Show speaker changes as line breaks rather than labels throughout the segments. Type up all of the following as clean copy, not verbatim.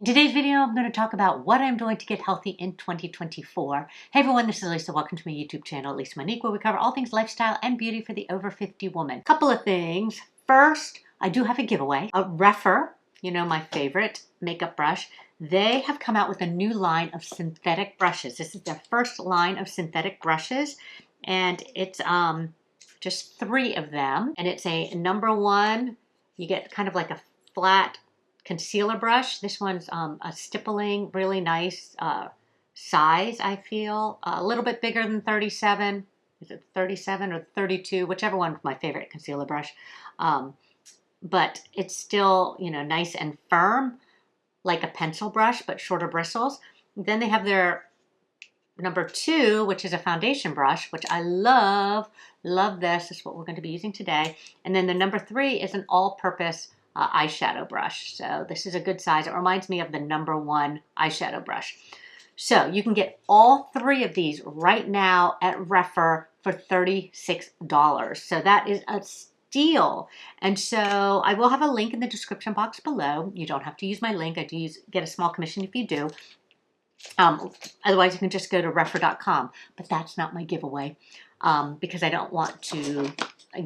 In today's video, I'm going to talk about what I'm doing to get healthy in 2024. Hey everyone, this is Lisa. Welcome to my YouTube channel, Lisa Monique, where we cover all things lifestyle and beauty for the over 50 woman. Couple of things. First, I do have a giveaway. A Refer, my favorite makeup brush. They have come out with a new line of synthetic brushes. This is their first line of synthetic brushes, and it's just 3 of them. And it's a number 1. You get kind of like a flat concealer brush. This one's a stippling, really nice size, I feel. A little bit bigger than 37. Is it 37 or 32? Whichever one's my favorite concealer brush. But it's still, nice and firm, like a pencil brush, but shorter bristles. Then they have their number 2, which is a foundation brush, which I love. Love this. This is what we're going to be using today. And then the number 3 is an all-purpose eyeshadow brush. So this is a good size. It reminds me of the number 1 eyeshadow brush. So you can get all 3 of these right now at Refer for $36. So that is a steal. And so I will have a link in the description box below. You don't have to use my link. I do get a small commission if you do. Otherwise, you can just go to refer.com. But that's not my giveaway because I don't want to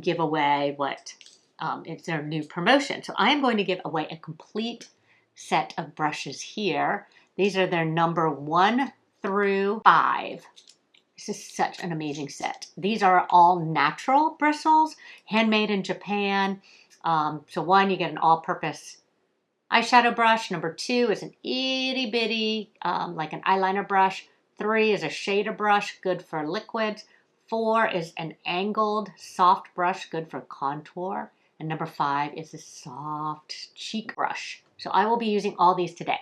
give away what it's their new promotion. So I am going to give away a complete set of brushes here. These are their number 1 through 5. This is such an amazing set. These are all natural bristles, handmade in Japan. So 1, you get an all-purpose eyeshadow brush. Number 2 is an itty bitty, like an eyeliner brush. 3 is a shader brush, good for liquids. 4 is an angled soft brush, good for contour. And number 5 is a soft cheek brush. So I will be using all these today.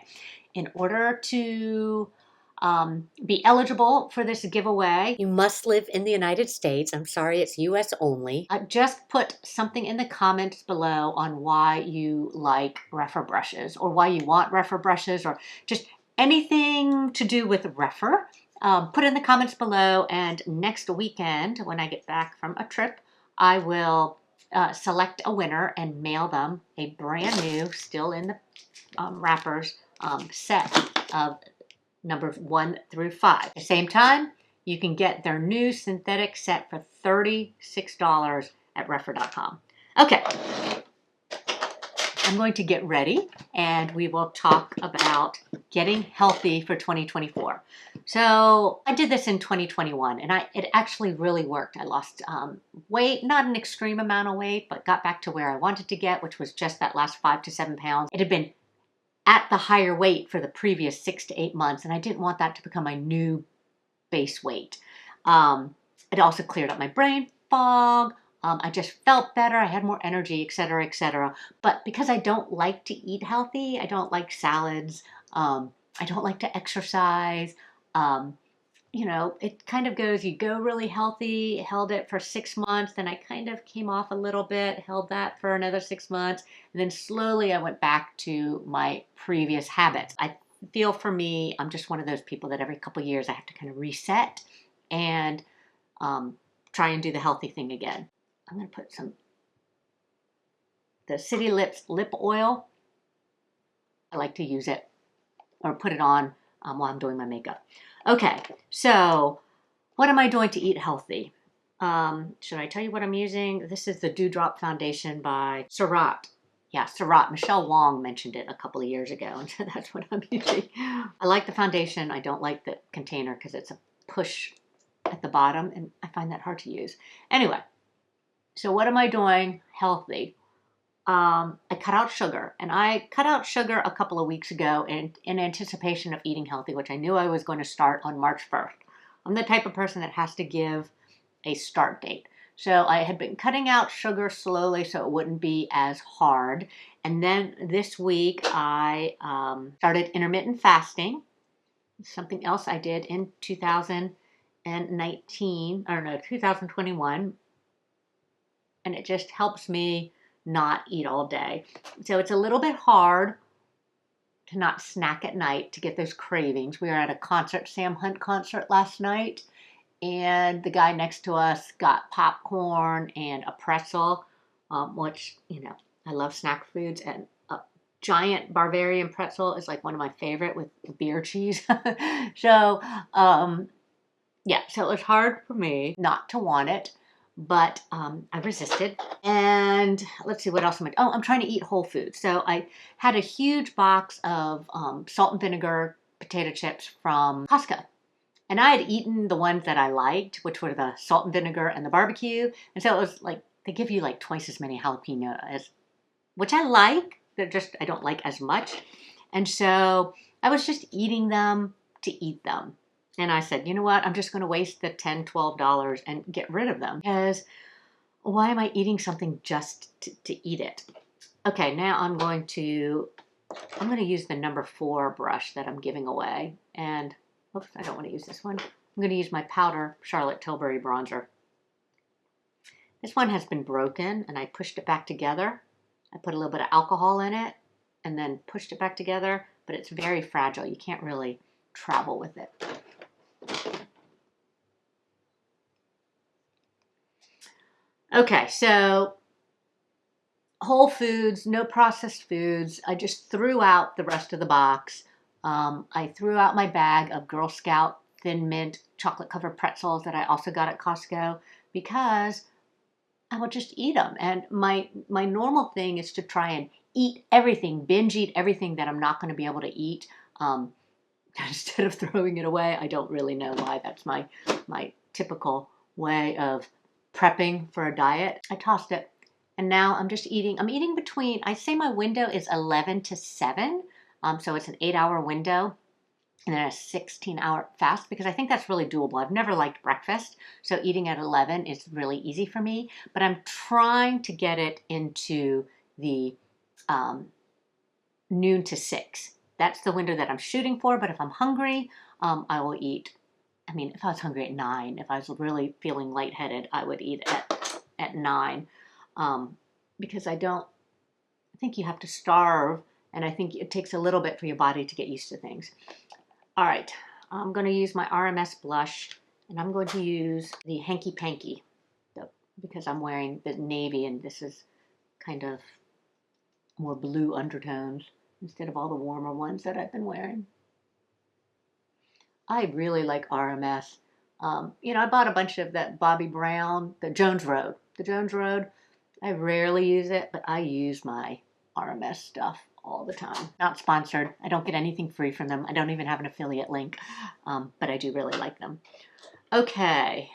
In order to be eligible for this giveaway, you must live in the United States. I'm sorry, it's US only. Just put something in the comments below on why you like Refer brushes, or why you want Refer brushes, or just anything to do with Refer. Put in the comments below, and next weekend, when I get back from a trip, I will select a winner and mail them a brand new, still in the wrappers, set of numbers 1 through 5. At the same time, you can get their new synthetic set for $36 at refer.com. Okay, I'm going to get ready and we will talk about getting healthy for 2024. So I did this in 2021 and it actually really worked. I lost weight, not an extreme amount of weight, but got back to where I wanted to get, which was just that last 5 to 7 pounds. It had been at the higher weight for the previous 6 to 8 months, and I didn't want that to become my new base weight. It also cleared up my brain fog. I just felt better. I had more energy, etc., etc. But because I don't like to eat healthy, I don't like salads, I don't like to exercise, it kind of goes, you go really healthy, held it for 6 months, then I kind of came off a little bit, held that for another 6 months, and then slowly I went back to my previous habits. I feel for me, I'm just one of those people that every couple of years I have to kind of reset and try and do the healthy thing again. I'm going to put the City Lips lip oil. I like to use it or put it on while I'm doing my makeup. Okay, so what am I doing to eat healthy? Should I tell you what I'm using? This is the Dewdrop Foundation by Surratt. Yeah, Surratt. Michelle Wong mentioned it a couple of years ago, and so that's what I'm using. I like the foundation. I don't like the container because it's a push at the bottom, and I find that hard to use. Anyway, so what am I doing healthy? I cut out sugar, and I cut out sugar a couple of weeks ago in anticipation of eating healthy, which I knew I was going to start on March 1st. I'm the type of person that has to give a start date. So I had been cutting out sugar slowly so it wouldn't be as hard. And then this week I started intermittent fasting, something else I did in 2021. And it just helps me not eat all day. So it's a little bit hard to not snack at night to get those cravings. We were at a concert, Sam Hunt concert last night, and the guy next to us got popcorn and a pretzel, which, I love snack foods, and giant Bavarian pretzel is like one of my favorite with beer cheese. So, yeah, so it was hard for me not to want it, but I resisted. And let's see, what else am I? Oh, I'm trying to eat whole foods. So I had a huge box of salt and vinegar potato chips from Costco. And I had eaten the ones that I liked, which were the salt and vinegar and the barbecue. And so it was like, they give you like twice as many jalapeno as, which I like. They're just, I don't like as much. And so I was just eating them to eat them. And I said, you know what? I'm just going to waste the $10, $12 and get rid of them. Because why am I eating something just to eat it? Okay, now I'm going to use the number 4 brush that I'm giving away. And, oops, I don't want to use this one. I'm going to use my powder Charlotte Tilbury bronzer. This one has been broken, and I pushed it back together. I put a little bit of alcohol in it, and then pushed it back together, but it's very fragile. You can't really travel with it. Okay, so whole foods, no processed foods. I just threw out the rest of the box. I threw out my bag of Girl Scout Thin Mint chocolate covered pretzels that I also got at Costco because I will just eat them. And my normal thing is to try and eat everything, binge eat everything that I'm not going to be able to eat instead of throwing it away. I don't really know why. That's my typical way of prepping for a diet. I tossed it. And now I'm just eating. I'm eating between, I say my window is 11 to 7. So it's an 8-hour window and then a 16-hour fast because I think that's really doable. I've never liked breakfast. So eating at 11 is really easy for me. But I'm trying to get it into the noon to 6. That's the window that I'm shooting for. But if I'm hungry, I will eat. I mean, if I was hungry at 9, if I was really feeling lightheaded, I would eat at 9. Because I think you have to starve, and I think it takes a little bit for your body to get used to things. All right, I'm going to use my RMS blush, and I'm going to use the Hanky Panky because I'm wearing the navy, and this is kind of more blue undertones instead of all the warmer ones that I've been wearing. I really like RMS. I bought a bunch of that Bobbi Brown, the Jones Road. The Jones Road. I rarely use it, but I use my RMS stuff all the time. Not sponsored. I don't get anything free from them. I don't even have an affiliate link, but I do really like them. Okay,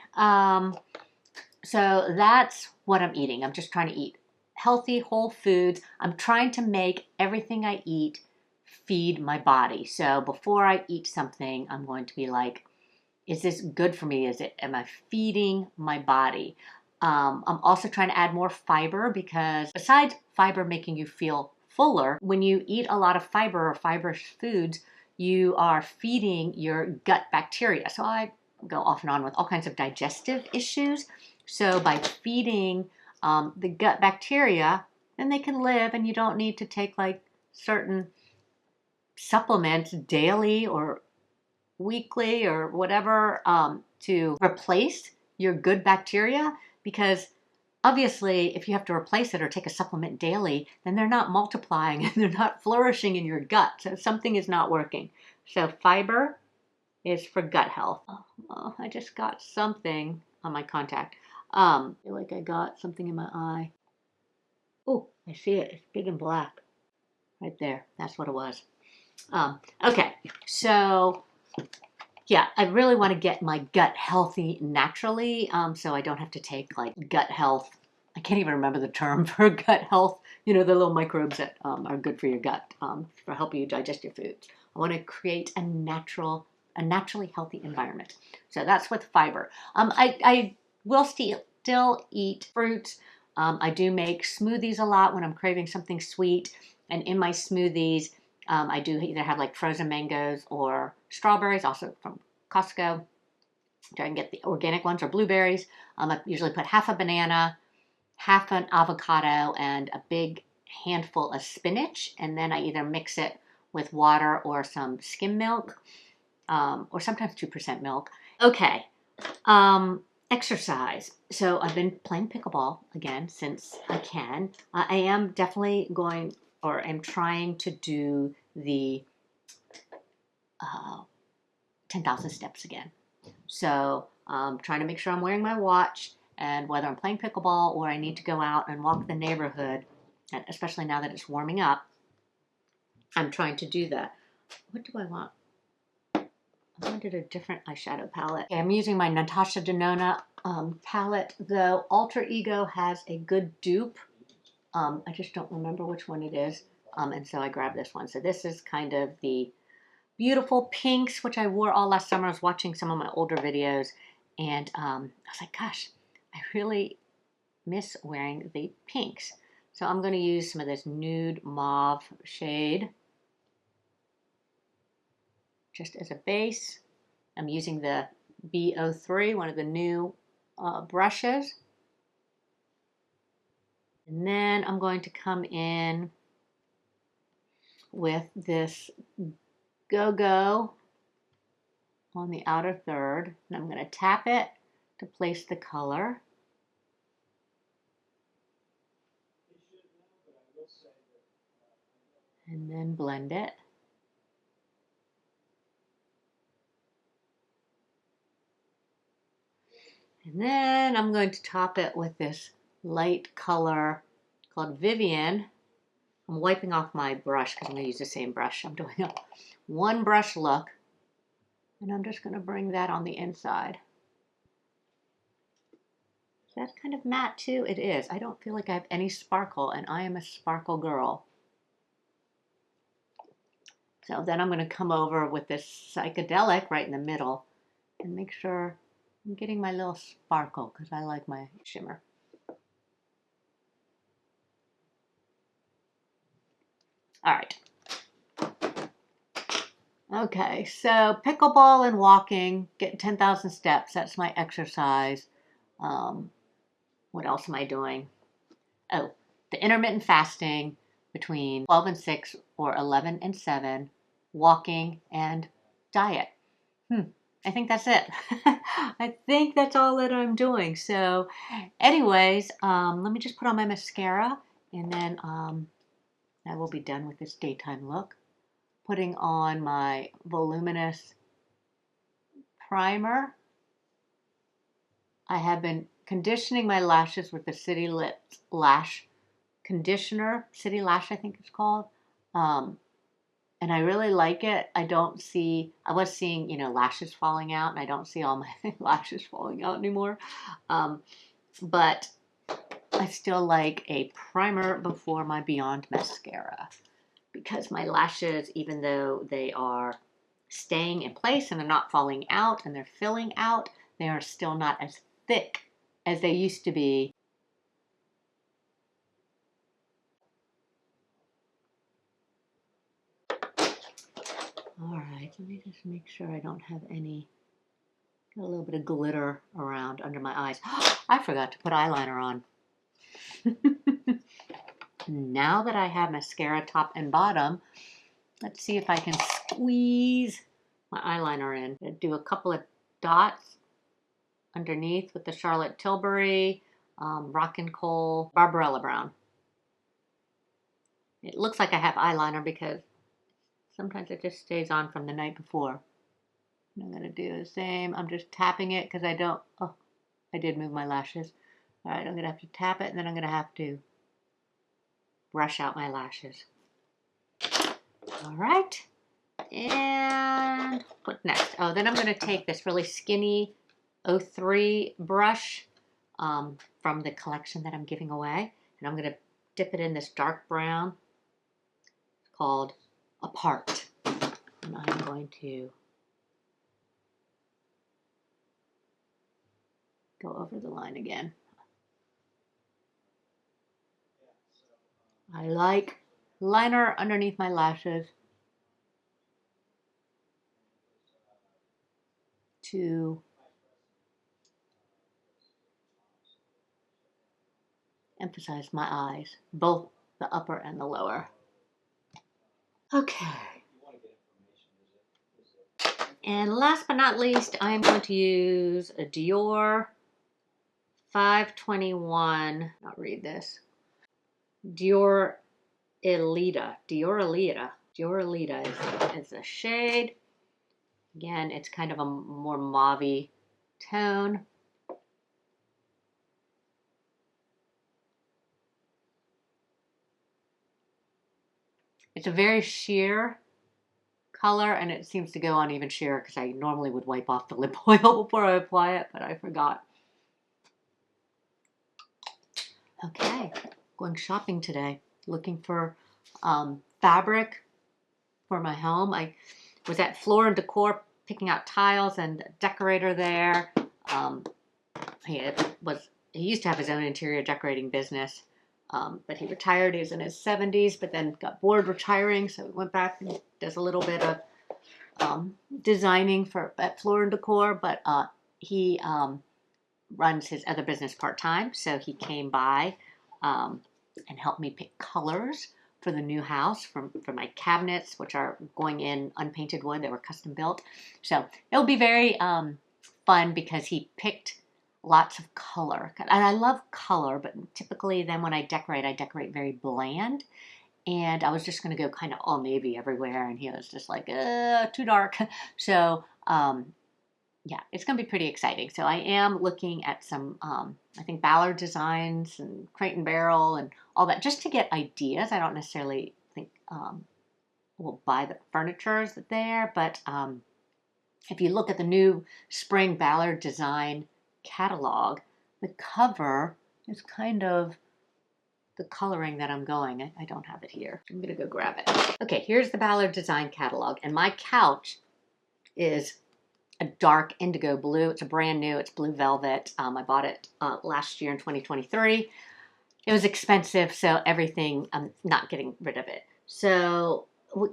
so that's what I'm eating. I'm just trying to eat healthy, whole foods. I'm trying to make everything I eat feed my body. So before I eat something, I'm going to be like, is this good for me? Am I feeding my body? I'm also trying to add more fiber because besides fiber making you feel fuller, when you eat a lot of fiber or fibrous foods, you are feeding your gut bacteria. So I go off and on with all kinds of digestive issues. So by feeding the gut bacteria, then they can live and you don't need to take like certain supplements daily or weekly or whatever to replace your good bacteria, because obviously if you have to replace it or take a supplement daily, then they're not multiplying and they're not flourishing in your gut. So something is not working. So fiber is for gut health. Oh, I just got something on my contact. I feel like I got something in my eye. Oh, I see it. It's big and black. Right there. That's what it was. Okay, so yeah, I really want to get my gut healthy naturally, so I don't have to take like gut health. I can't even remember the term for gut health. The little microbes that are good for your gut for helping you digest your foods. I want to create a naturally healthy environment. So that's with fiber. I will still eat fruits. I do make smoothies a lot when I'm craving something sweet, and in my smoothies, I do either have like frozen mangoes or strawberries, also from Costco. Try and get the organic ones or blueberries. I usually put half a banana, half an avocado, and a big handful of spinach. And then I either mix it with water or some skim milk, or sometimes 2% milk. Okay. Exercise. So I've been playing pickleball again since I can. I am definitely going or am trying to do the 10,000 steps again. So trying to make sure I'm wearing my watch, and whether I'm playing pickleball or I need to go out and walk the neighborhood, and especially now that it's warming up, I'm trying to do that. What do I want? I wanted a different eyeshadow palette. Okay, I'm using my Natasha Denona palette, though Alter Ego has a good dupe. I just don't remember which one it is. And so I grabbed this one. So this is kind of the beautiful pinks, which I wore all last summer. I was watching some of my older videos, and I was like, gosh, I really miss wearing the pinks. So I'm going to use some of this nude mauve shade just as a base. I'm using the B03, one of the new brushes. And then I'm going to come in with this Go-Go on the outer third. And I'm going to tap it to place the color. And then blend it. And then I'm going to top it with this light color called Vivian. I'm wiping off my brush because I'm going to use the same brush. I'm doing a one brush look. And I'm just going to bring that on the inside. Is that kind of matte too? It is. I don't feel like I have any sparkle, and I am a sparkle girl. So then I'm going to come over with this psychedelic right in the middle and make sure I'm getting my little sparkle because I like my shimmer. All right. Okay, so pickleball and walking, getting 10,000 steps. That's my exercise. What else am I doing? Oh, the intermittent fasting between 12 and 6 or 11 and 7, walking and diet. I think that's it. I think that's all that I'm doing. So anyways, let me just put on my mascara, and then I will be done with this daytime look. Putting on my voluminous primer. I have been conditioning my lashes with the City Lips Lash Conditioner. City Lash, I think it's called. And I really like it. I was seeing, lashes falling out, and I don't see all my lashes falling out anymore. But I still like a primer before my Beyond mascara, because my lashes, even though they are staying in place and they're not falling out and they're filling out, they are still not as thick as they used to be. All right, let me just make sure I don't have any, got a little bit of glitter around under my eyes. I forgot to put eyeliner on. Now that I have mascara top and bottom, let's see if I can squeeze my eyeliner in. Do a couple of dots underneath with the Charlotte Tilbury Rockin' Coal Barbarella Brown. It looks like I have eyeliner because sometimes it just stays on from the night before. And I'm going to do the same. I'm just tapping it because I did move my lashes. All right, I'm going to have to tap it, and then I'm going to have to brush out my lashes. All right. And what next? Oh, then I'm going to take this really skinny 03 brush from the collection that I'm giving away. And I'm going to dip it in this dark brown. It's called Apart. And I'm going to go over the line again. I like liner underneath my lashes to emphasize my eyes, both the upper and the lower. Okay. And last but not least, I'm going to use a Dior 521, I'll read this, Dior Dioralita is a shade. Again, it's kind of a more mauve-y tone. It's a very sheer color, and it seems to go on even sheer because I normally would wipe off the lip oil before I apply it, but I forgot. Okay, going shopping today, looking for fabric for my home. I was at Floor and Decor picking out tiles and a decorator there. He used to have his own interior decorating business, but he retired. He was in his 70s, but then got bored retiring, so he went back and does a little bit of designing at Floor and Decor, but he runs his other business part-time, so he came by and helped me pick colors for the new house for my cabinets, which are going in unpainted wood. They were custom built. So it'll be very fun because he picked lots of color. And I love color, but typically then when I decorate very bland. And I was just going to go kind of all navy everywhere, and he was just like, too dark. So yeah, it's going to be pretty exciting. So I am looking at some, I think, Ballard designs and Crate and Barrel and all that, just to get ideas. I don't necessarily think we'll buy the furniture there, but if you look at the new spring Ballard design catalog, the cover is kind of the coloring that I'm going. I don't have it here. I'm going to go grab it. Okay, here's the Ballard design catalog, and my couch is a dark indigo blue. It's a brand new. It's blue velvet. I bought it last year in 2023. It was expensive, so everything, I'm not getting rid of it. So we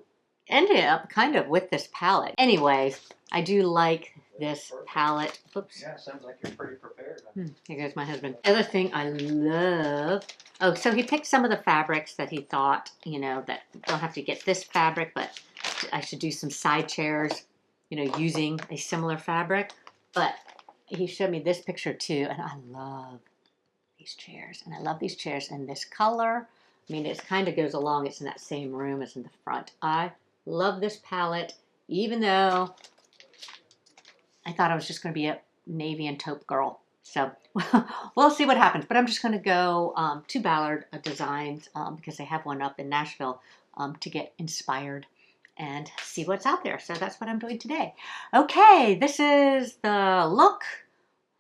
ended up kind of with this palette. Anyways, I do like this palette. Oops.
Yeah, sounds like you're pretty prepared.
Here goes my husband. The other thing I love, oh, so he picked some of the fabrics that he thought, you know, that don't have to get this fabric, but I should do some side chairs, you know, using a similar fabric. But he showed me this picture too, and I love these chairs. And I love these chairs in this color. I mean, it kind of goes along. It's in that same room as in the front. I love this palette, even though I thought I was just going to be a navy and taupe girl. So we'll see what happens. But I'm just going to go to Ballard Designs because they have one up in Nashville to get inspired and see what's out there. So that's what I'm doing today. Okay, this is the look.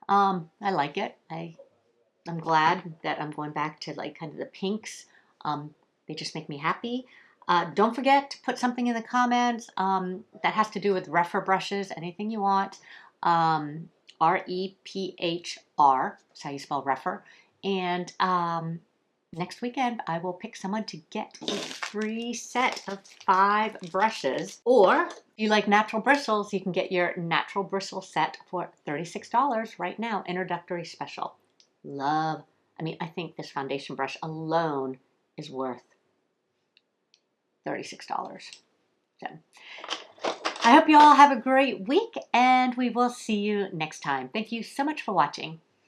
I like it. I'm glad that I'm going back to like kind of the pinks. They just make me happy. Don't forget to put something in the comments that has to do with Rephr brushes, anything you want. R-E-P-H-R, that's how you spell Rephr. And next weekend, I will pick someone to get a free set of 5 brushes. Or if you like natural bristles, you can get your natural bristle set for $36 right now, introductory special. I think this foundation brush alone is worth $36. So I hope you all have a great week, and we will see you next time. Thank you so much for watching.